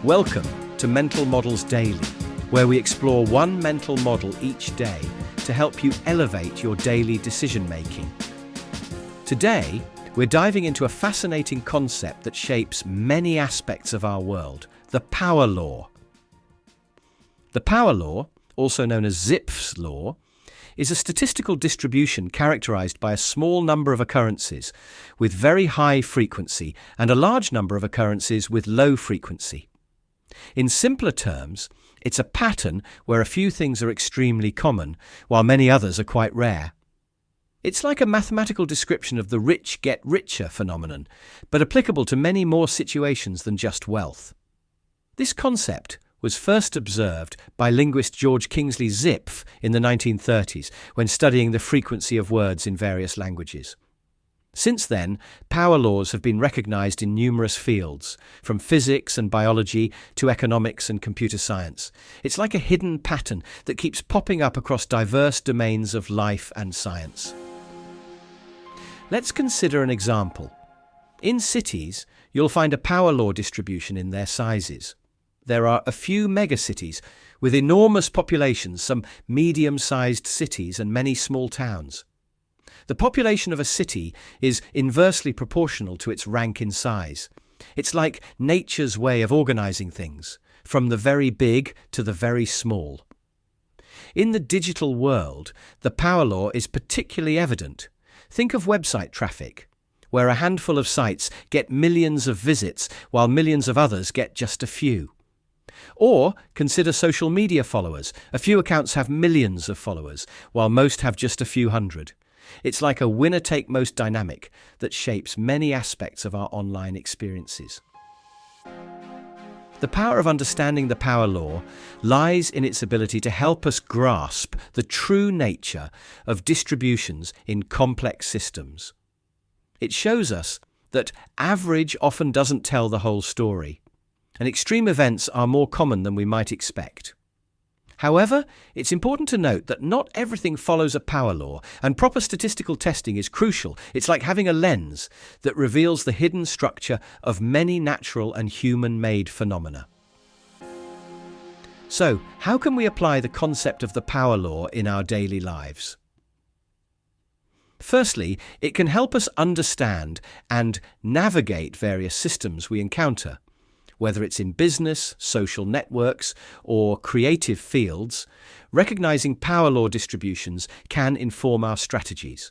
Welcome to Mental Models Daily, where we explore one mental model each day to help you elevate your daily decision-making. Today, we're diving into a fascinating concept that shapes many aspects of our world, the power law. The power law, also known as Zipf's law, is a statistical distribution characterized by a small number of occurrences with very high frequency and a large number of occurrences with low frequency. In simpler terms, it's a pattern where a few things are extremely common, while many others are quite rare. It's like a mathematical description of the rich get richer phenomenon, but applicable to many more situations than just wealth. This concept was first observed by linguist George Kingsley Zipf in the 1930s when studying the frequency of words in various languages. Since then, power laws have been recognized in numerous fields, from physics and biology to economics and computer science. It's like a hidden pattern that keeps popping up across diverse domains of life and science. Let's consider an example. In cities, you'll find a power law distribution in their sizes. There are a few megacities with enormous populations, some medium-sized cities and many small towns. The population of a city is inversely proportional to its rank in size. It's like nature's way of organizing things, from the very big to the very small. In the digital world, the power law is particularly evident. Think of website traffic, where a handful of sites get millions of visits while millions of others get just a few. Or consider social media followers. A few accounts have millions of followers, while most have just a few hundred. It's like a winner-take-most dynamic that shapes many aspects of our online experiences. The power of understanding the power law lies in its ability to help us grasp the true nature of distributions in complex systems. It shows us that average often doesn't tell the whole story, and extreme events are more common than we might expect. However, it's important to note that not everything follows a power law, and proper statistical testing is crucial. It's like having a lens that reveals the hidden structure of many natural and human-made phenomena. So, how can we apply the concept of the power law in our daily lives? Firstly, it can help us understand and navigate various systems we encounter. Whether it's in business, social networks, or creative fields, recognizing power law distributions can inform our strategies.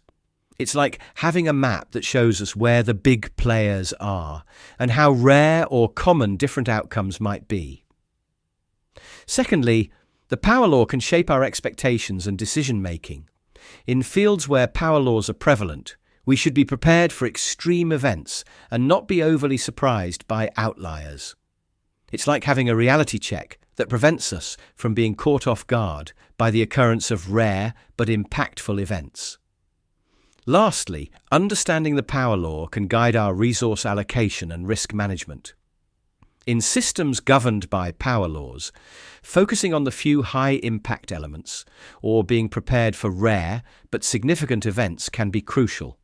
It's like having a map that shows us where the big players are and how rare or common different outcomes might be. Secondly, the power law can shape our expectations and decision-making. In fields where power laws are prevalent, we should be prepared for extreme events and not be overly surprised by outliers. It's like having a reality check that prevents us from being caught off guard by the occurrence of rare but impactful events. Lastly, understanding the power law can guide our resource allocation and risk management. In systems governed by power laws, focusing on the few high-impact elements or being prepared for rare but significant events can be crucial.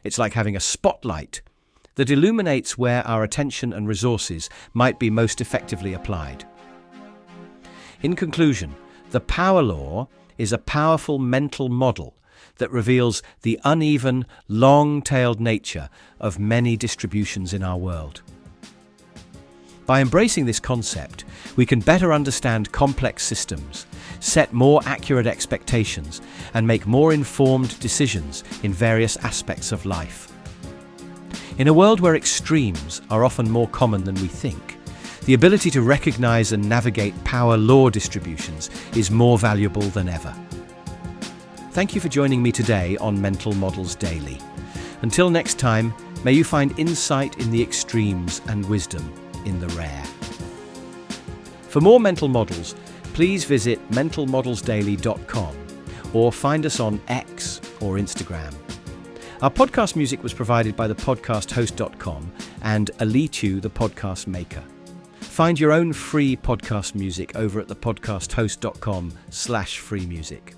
It's like having a spotlight that illuminates where our attention and resources might be most effectively applied. In conclusion, the power law is a powerful mental model that reveals the uneven, long-tailed nature of many distributions in our world. By embracing this concept, we can better understand complex systems, set more accurate expectations, and make more informed decisions in various aspects of life. In a world where extremes are often more common than we think, the ability to recognize and navigate power law distributions is more valuable than ever. Thank you for joining me today on Mental Models Daily. Until next time, may you find insight in the extremes and wisdom in the rare. For more mental models, please visit mentalmodelsdaily.com or find us on X or Instagram. Our podcast music was provided by thepodcasthost.com and Alitu, the podcast maker. Find your own free podcast music over at thepodcasthost.com/free music.